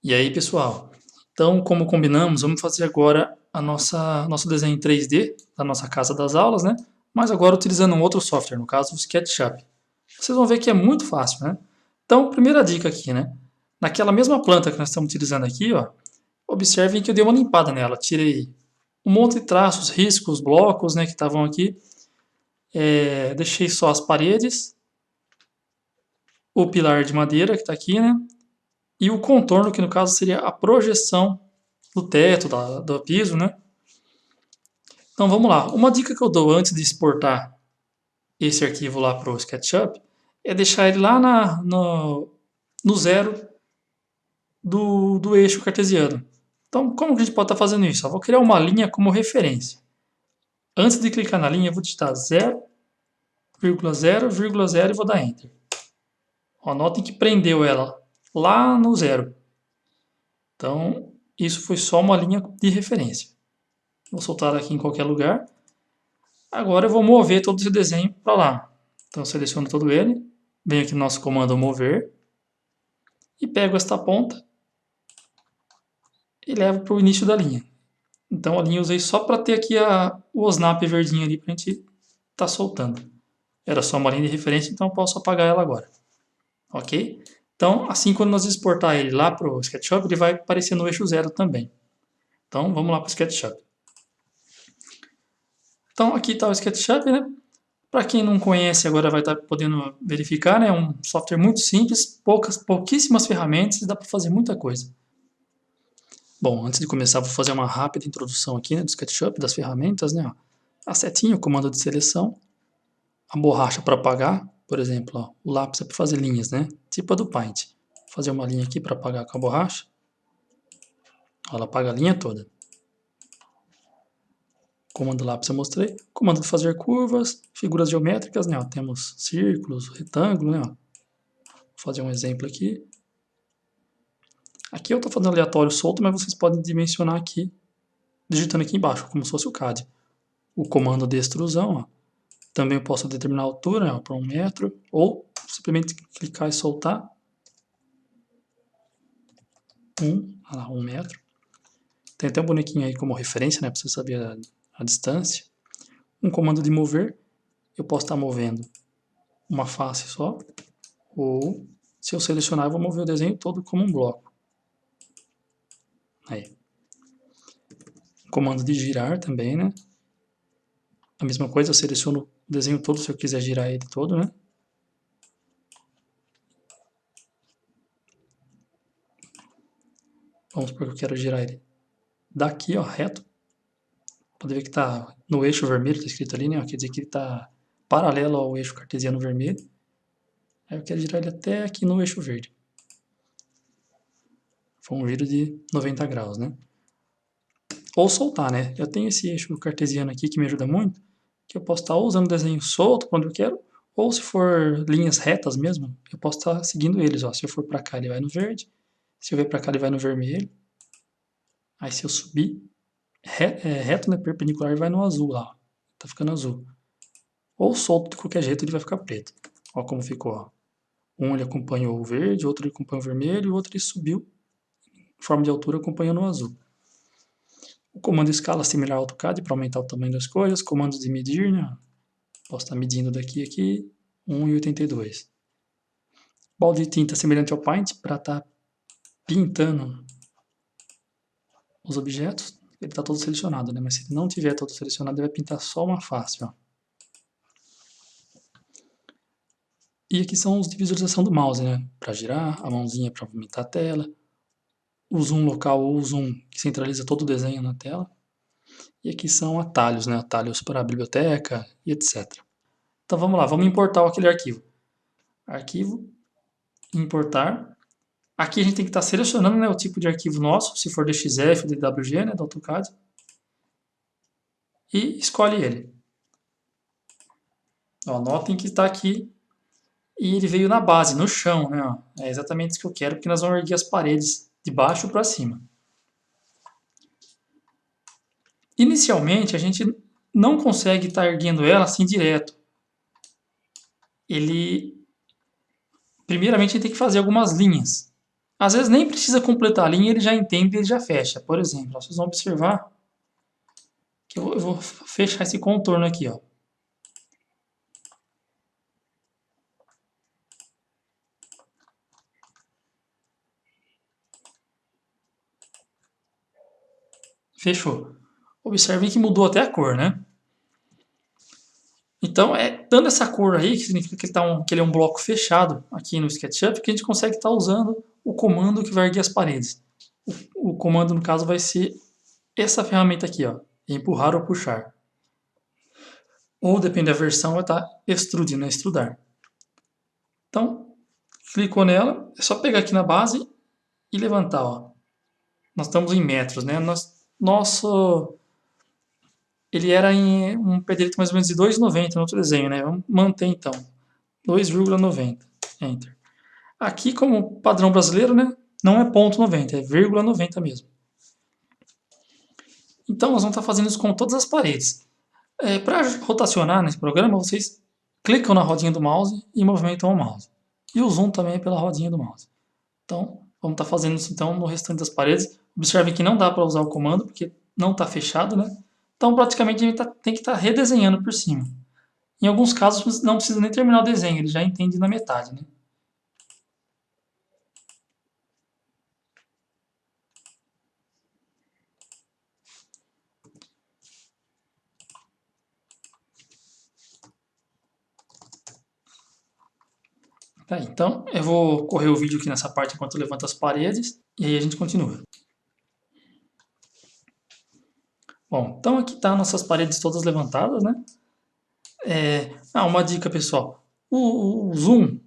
E aí, pessoal? Então, como combinamos, vamos fazer agora nosso desenho em 3D da nossa casa das aulas, né? Mas agora utilizando um outro software, no caso o SketchUp. Vocês vão ver que é muito fácil, né? Então, primeira dica aqui, né? Naquela mesma planta que nós estamos utilizando aqui, ó, observem que eu dei uma limpada nela. Tirei um monte de traços, riscos, blocos, né, que estavam aqui. Deixei só as paredes, o pilar de madeira que está aqui, né? E o contorno, que no caso seria a projeção do teto, do piso, né? Então vamos lá. Uma dica que eu dou antes de exportar esse arquivo lá para o SketchUp é deixar ele lá no zero do eixo cartesiano. Então, como que a gente pode estar fazendo isso? Eu vou criar uma linha como referência. Antes de clicar na linha, eu vou digitar 0,0,0 e vou dar Enter. Ó, notem que prendeu ela lá no zero. Então, isso foi só uma linha de referência. Vou soltar aqui em qualquer lugar. Agora eu vou mover todo esse desenho para lá. Então eu seleciono todo ele, venho aqui no nosso comando mover e pego esta ponta e levo para o início da linha. Então a linha eu usei só para ter aqui o snap verdinho ali para a gente estar soltando. Era só uma linha de referência, então eu posso apagar ela agora. Ok? Então, assim quando nós exportar ele lá para o SketchUp, ele vai aparecer no eixo zero também. Então vamos lá para o SketchUp. Então aqui está o SketchUp, né? Para quem não conhece, agora vai estar podendo verificar, né? É um software muito simples, pouquíssimas ferramentas e dá para fazer muita coisa. Bom, antes de começar, vou fazer uma rápida introdução aqui, né, do SketchUp, das ferramentas, né? A setinha, o comando de seleção, a borracha para apagar, por exemplo, ó, o lápis é para fazer linhas, né? Tipo a do Paint. Vou fazer uma linha aqui para apagar com a borracha. Ela apaga a linha toda. Comando lápis eu mostrei. Comando de fazer curvas, figuras geométricas, né? Ó, temos círculos, retângulo, né? Ó. Vou fazer um exemplo aqui. Aqui eu estou fazendo aleatório solto, mas vocês podem dimensionar aqui, digitando aqui embaixo, como se fosse o CAD. O comando de extrusão, ó. Também eu posso determinar a altura, para 1 metro, ou simplesmente clicar e soltar. 1 metro. Tem até um bonequinho aí como referência, né, para você saber a distância. Um comando de mover, eu posso estar movendo uma face só, ou se eu selecionar, eu vou mover o desenho todo como um bloco. Aí. Comando de girar também, né? A mesma coisa, eu seleciono o desenho todo se eu quiser girar ele todo, né? Vamos supor que eu quero girar ele daqui, ó, reto. Pode ver que está no eixo vermelho, está escrito ali, né? Ó, quer dizer que ele está paralelo ao eixo cartesiano vermelho. Aí eu quero girar ele até aqui no eixo verde. Foi um giro de 90 graus, né? Ou soltar, né? Eu tenho esse eixo cartesiano aqui que me ajuda muito, que eu posso estar usando o desenho solto quando eu quero, ou se for linhas retas mesmo, eu posso estar seguindo eles. Ó. Se eu for para cá, ele vai no verde. Se eu vir para cá, ele vai no vermelho. Aí se eu subir reto, né, perpendicular, ele vai no azul lá. Tá ficando azul. Ou solto de qualquer jeito, ele vai ficar preto. Ó como ficou. Ó. Um ele acompanhou o verde, outro ele acompanhou o vermelho, e o outro ele subiu em forma de altura acompanhando o azul. O comando escala similar ao AutoCAD para aumentar o tamanho das coisas. Comandos de medir, né? Posso estar medindo daqui a aqui, 1,82. Balde de tinta semelhante ao Paint para estar pintando os objetos. Ele está todo selecionado, né? Mas se ele não tiver todo selecionado, ele vai pintar só uma face, ó. E aqui são os de visualização do mouse, né? Para girar, a mãozinha para aumentar a tela, o zoom local ou o zoom que centraliza todo o desenho na tela. E aqui são atalhos, né? Atalhos para a biblioteca e etc. Então vamos lá, vamos importar aquele arquivo. Arquivo, importar. Aqui a gente tem que estar selecionando, né, o tipo de arquivo nosso, se for DXF, DWG, né, do AutoCAD. E escolhe ele. Ó, notem que está aqui e ele veio na base, no chão, né? Ó. É exatamente isso que eu quero, porque nós vamos erguer as paredes de baixo para cima. Inicialmente, a gente não consegue estar erguendo ela assim direto. Primeiramente, a gente tem que fazer algumas linhas. Às vezes nem precisa completar a linha, ele já entende e ele já fecha. Por exemplo, vocês vão observar que eu vou fechar esse contorno aqui, ó. Fechou. Observem que mudou até a cor, né? Então, dando essa cor aí, que significa que ele é um bloco fechado aqui no SketchUp, que a gente consegue estar usando o comando que vai erguer as paredes. O comando, no caso, vai ser essa ferramenta aqui, ó, empurrar ou puxar. Ou, depende da versão, vai estar extrude, né, extrudar. Então, clicou nela, é só pegar aqui na base e levantar, ó. Nós estamos em metros, né? Ele era em um pé direito mais ou menos de 2,90 no outro desenho, né? Vamos manter então. 2,90. Enter. Aqui, como padrão brasileiro, né? Não é ponto 90, é vírgula 90 mesmo. Então, nós vamos estar fazendo isso com todas as paredes. Para rotacionar nesse programa, vocês clicam na rodinha do mouse e movimentam o mouse. E o zoom também é pela rodinha do mouse. Então, vamos estar fazendo isso então no restante das paredes. Observem que não dá para usar o comando, porque não está fechado, né? Então, praticamente, a gente tem que estar redesenhando por cima. Em alguns casos, não precisa nem terminar o desenho, ele já entende na metade, né? Tá, então, eu vou correr o vídeo aqui nessa parte enquanto eu levanto as paredes, e aí a gente continua. Bom, então aqui tá nossas paredes todas levantadas, né? Uma dica, pessoal. O zoom,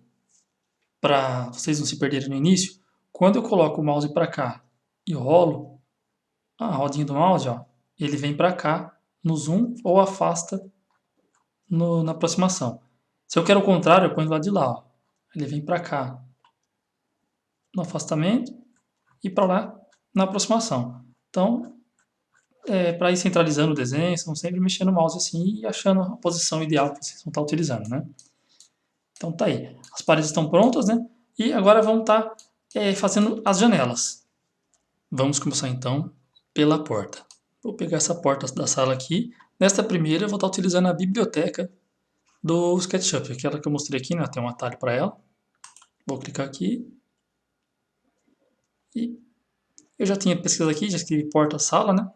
para vocês não se perderem no início, quando eu coloco o mouse para cá e rolo a rodinha do mouse, ó, ele vem para cá no zoom ou afasta na aproximação. Se eu quero o contrário, eu ponho do lado de lá, ó. Ele vem para cá no afastamento e para lá na aproximação. Então, para ir centralizando o desenho, vocês vão sempre mexendo o mouse assim e achando a posição ideal que vocês vão estar utilizando, né? Então tá aí. As paredes estão prontas, né? E agora vamos estar fazendo as janelas. Vamos começar então pela porta. Vou pegar essa porta da sala aqui. Nesta primeira eu vou estar utilizando a biblioteca do SketchUp, aquela que eu mostrei aqui, né? Tem um atalho para ela. Vou clicar aqui. E eu já tinha pesquisado aqui, já escrevi porta-sala, né?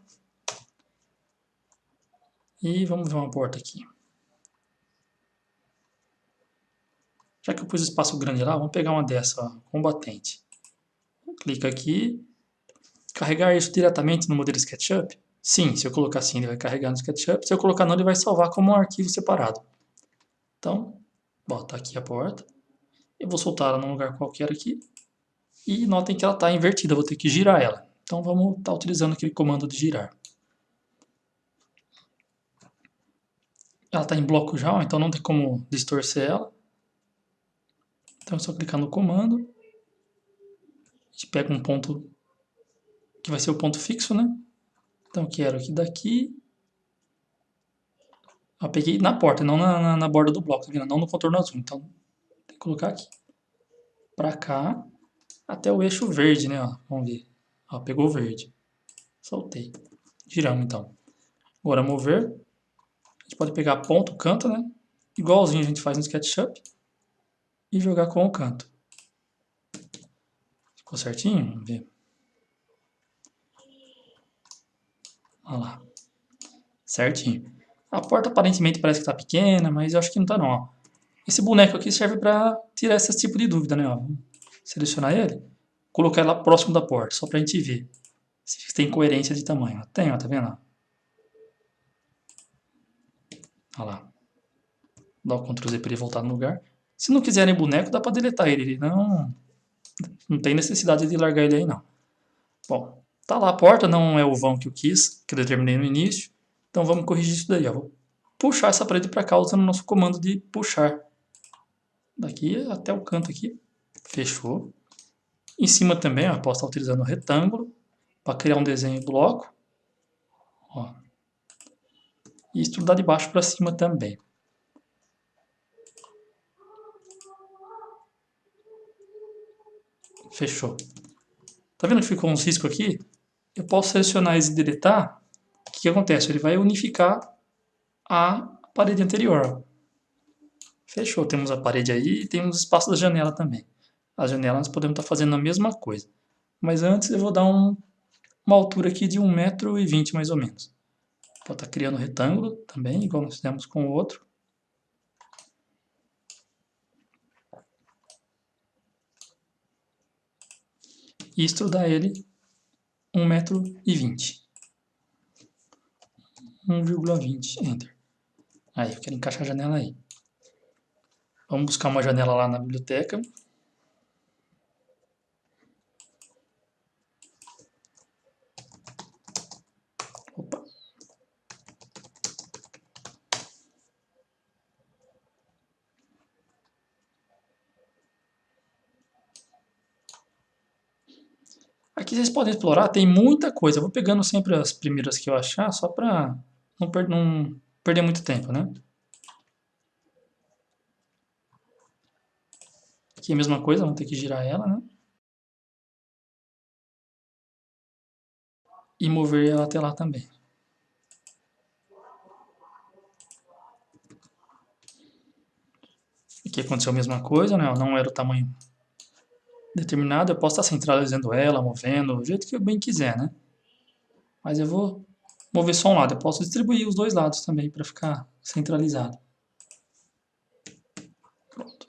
E vamos ver uma porta aqui. Já que eu pus espaço grande lá, vamos pegar uma dessa, ó, combatente. Clica aqui. Carregar isso diretamente no modelo SketchUp? Sim, se eu colocar assim ele vai carregar no SketchUp. Se eu colocar não, ele vai salvar como um arquivo separado. Então, tá aqui a porta. Eu vou soltar ela num lugar qualquer aqui. E notem que ela está invertida, vou ter que girar ela. Então vamos estar utilizando aquele comando de girar. Ela está em bloco já, então não tem como distorcer ela. Então é só clicar no comando. A gente pega um ponto que vai ser o ponto fixo, né? Então eu quero que daqui... Eu peguei na porta, não na borda do bloco, não no contorno azul. Então tem que colocar aqui. Pra cá, até o eixo verde, né? Ó, vamos ver. Ó, pegou o verde. Soltei. Giramos então. Agora mover. A gente pode pegar ponto, canto, né? Igualzinho a gente faz no SketchUp. E jogar com o canto. Ficou certinho? Vamos ver. Olha lá. Certinho. A porta aparentemente parece que está pequena, mas eu acho que não está não. Ó. Esse boneco aqui serve para tirar esse tipo de dúvida, né? Ó. Vamos selecionar ele. Colocar ele lá próximo da porta, só para a gente ver se tem coerência de tamanho. Tem, ó, tá vendo? Olha lá. Dá o Ctrl Z para ele voltar no lugar. Se não quiserem boneco, dá para deletar ele. Ele não tem necessidade de largar ele aí, não. Bom, tá lá a porta, não é o vão que eu quis, que eu determinei no início. Então vamos corrigir isso daí. Ó. Vou puxar essa parede para cá usando o nosso comando de puxar. Daqui até o canto aqui. Fechou. Em cima também, ó, posso estar utilizando o retângulo para criar um desenho em bloco. Ó. E estrudar de baixo para cima também. Fechou. Tá vendo que ficou uns riscos aqui? Eu posso selecionar esse e deletar. O que acontece? Ele vai unificar a parede anterior. Fechou. Temos a parede aí e temos o espaço da janela também. As janelas nós podemos estar fazendo a mesma coisa. Mas antes eu vou dar uma altura aqui de 1,20 m mais ou menos. Pode estar criando um retângulo também, igual nós fizemos com o outro. E estrudar ele 1,20 m. 1,20, Enter. Aí, eu quero encaixar a janela aí. Vamos buscar uma janela lá na biblioteca. Opa. Aqui vocês podem explorar, tem muita coisa. Eu vou pegando sempre as primeiras que eu achar, só para não perder muito tempo, né? Aqui é a mesma coisa, vamos ter que girar ela, né? E mover ela até lá também. Aqui aconteceu a mesma coisa, né? Não era o tamanho determinado. Eu posso estar centralizando ela, movendo, do jeito que eu bem quiser, né? Mas eu vou mover só um lado. Eu posso distribuir os dois lados também para ficar centralizado. Pronto.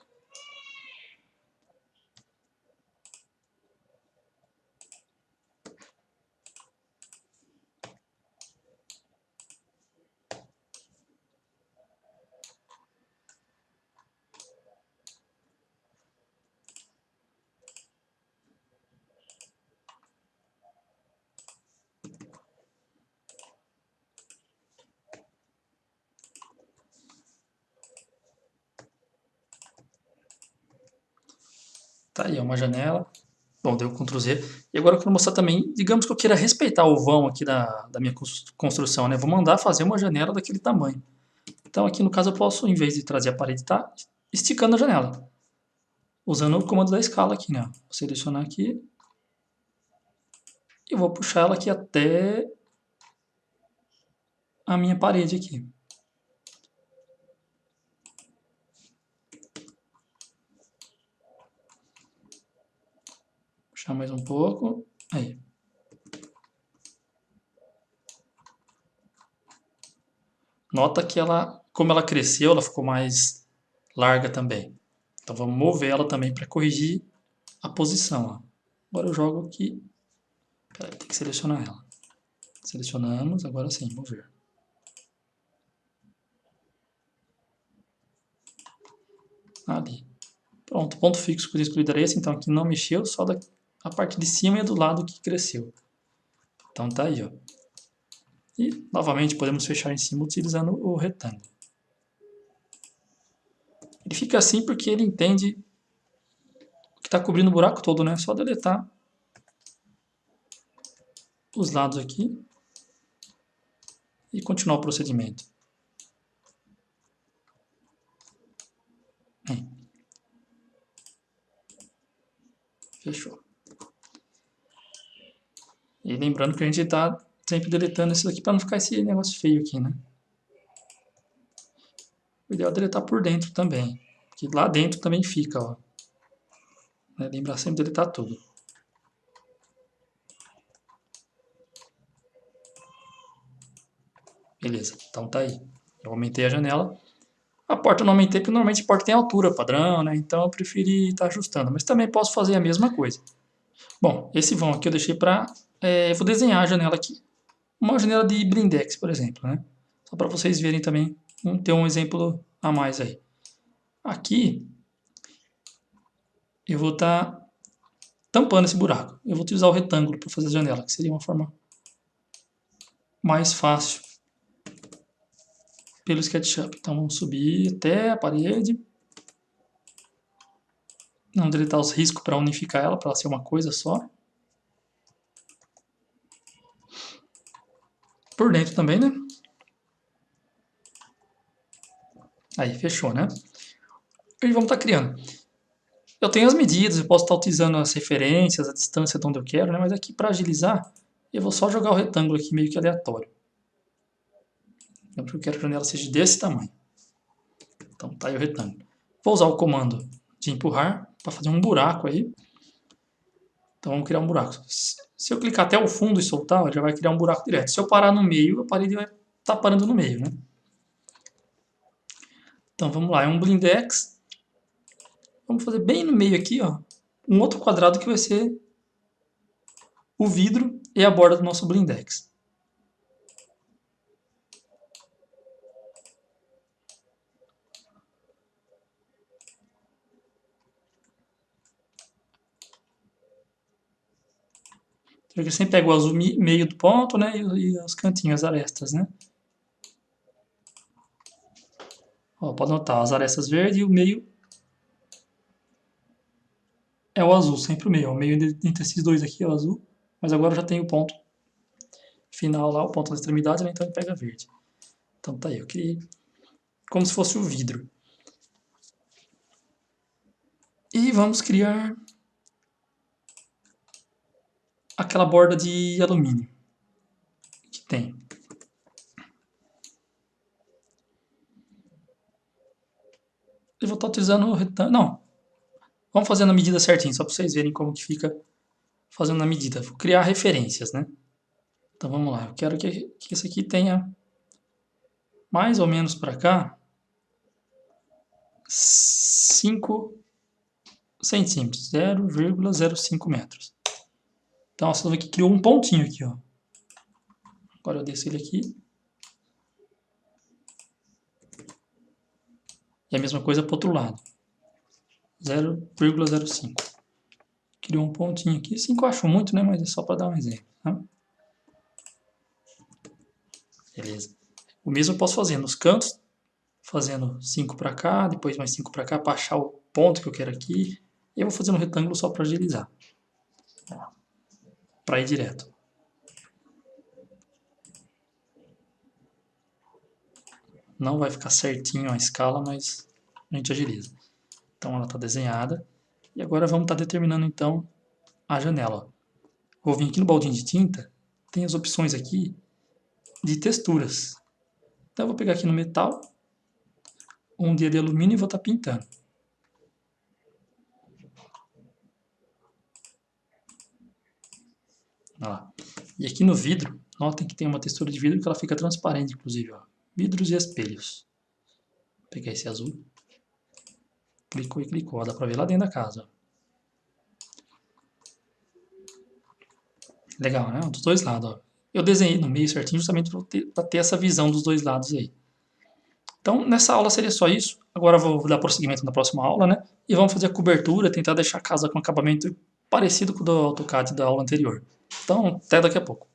Tá aí, é uma janela. Bom, deu Ctrl Z. E agora eu quero mostrar também, digamos que eu queira respeitar o vão aqui da minha construção, né? Vou mandar fazer uma janela daquele tamanho. Então aqui no caso eu posso, em vez de trazer a parede, tá esticando a janela. Usando o comando da escala aqui, né? Vou selecionar aqui. E vou puxar ela aqui até a minha parede aqui. Puxar mais um pouco. Aí. Nota que ela, como ela cresceu, ela ficou mais larga também. Então vamos mover ela também para corrigir a posição. Ó. Agora eu jogo aqui. Peraí, tem que selecionar ela. Selecionamos, agora sim, mover. Ali. Pronto, ponto fixo por excluir era esse, então aqui não mexeu, só a parte de cima e do lado que cresceu. Então tá aí, ó. E novamente podemos fechar em cima utilizando o retângulo. Ele fica assim porque ele entende que está cobrindo o buraco todo, né? Só deletar os lados aqui e continuar o procedimento. Fechou. E lembrando que a gente está sempre deletando isso aqui para não ficar esse negócio feio aqui, né? O ideal é deletar por dentro também, porque lá dentro também fica, ó. Lembrar sempre de deletar tudo. Beleza, então tá aí. Eu aumentei a janela. A porta eu não aumentei porque normalmente a porta tem altura padrão, né? Então eu preferi estar ajustando. Mas também posso fazer a mesma coisa. Bom, esse vão aqui eu deixei para... eu vou desenhar a janela aqui. Uma janela de blindex, por exemplo, né? Só para vocês verem também, ter um exemplo a mais aí. Aqui eu vou estar tampando esse buraco. Eu vou utilizar o retângulo para fazer a janela, que seria uma forma mais fácil pelo SketchUp. Então vamos subir até a parede. Não deletar os riscos para unificar ela, para ela ser uma coisa só. Por dentro também, né? Aí, fechou, né? E vamos estar criando. Eu tenho as medidas, eu posso estar utilizando as referências, a distância de onde eu quero, né? Mas aqui para agilizar, eu vou só jogar o retângulo aqui meio que aleatório. Eu quero que a janela seja desse tamanho. Então tá aí o retângulo. Vou usar o comando de empurrar para fazer um buraco aí. Então vamos criar um buraco. Se eu clicar até o fundo e soltar, ele já vai criar um buraco direto. Se eu parar no meio, a parede vai estar parando no meio, né? Então vamos lá, é um blindex. Vamos fazer bem no meio aqui, ó, um outro quadrado que vai ser o vidro e a borda do nosso blindex. Então aqui sempre pega o azul meio do ponto, né, e os cantinhos, as arestas, né. Ó, pode notar, as arestas verdes e o meio é o azul, sempre o meio. O meio entre esses dois aqui é o azul, mas agora já tem o ponto final lá, o ponto da extremidade, né, então ele pega verde. Então tá aí, eu criei como se fosse o vidro. E vamos criar aquela borda de alumínio que tem. Eu vou estar utilizando o retângulo. Não, vamos fazer na medida certinho, só para vocês verem como que fica fazendo na medida. Vou criar referências, né? Então vamos lá, eu quero que esse aqui tenha mais ou menos para cá 5 centímetros, 0,05 metros. Então você vê que criou um pontinho aqui, ó. Agora eu desço ele aqui. E a mesma coisa para o outro lado. 0,05. Criou um pontinho aqui. 5 eu acho muito, né? Mas é só para dar um exemplo. Tá? Beleza. O mesmo eu posso fazer nos cantos, fazendo 5 para cá, depois mais 5 para cá, para achar o ponto que eu quero aqui. E eu vou fazendo um retângulo só para agilizar. Para ir direto. Não vai ficar certinho a escala, mas a gente agiliza. Então ela está desenhada. E agora vamos estar determinando então a janela. Vou vir aqui no baldinho de tinta, tem as opções aqui de texturas. Então eu vou pegar aqui no metal, um dia de alumínio e vou estar pintando. Ó. E aqui no vidro, notem que tem uma textura de vidro que ela fica transparente, inclusive. Ó. Vidros e espelhos. Vou pegar esse azul. Clicou e clicou. Ó, dá pra ver lá dentro da casa. Ó. Legal, né? Dos dois lados. Ó. Eu desenhei no meio certinho justamente para ter essa visão dos dois lados aí. Então, nessa aula seria só isso. Agora eu vou dar prosseguimento na próxima aula, né? E vamos fazer a cobertura, tentar deixar a casa com acabamento parecido com o do AutoCAD da aula anterior. Então, até daqui a pouco.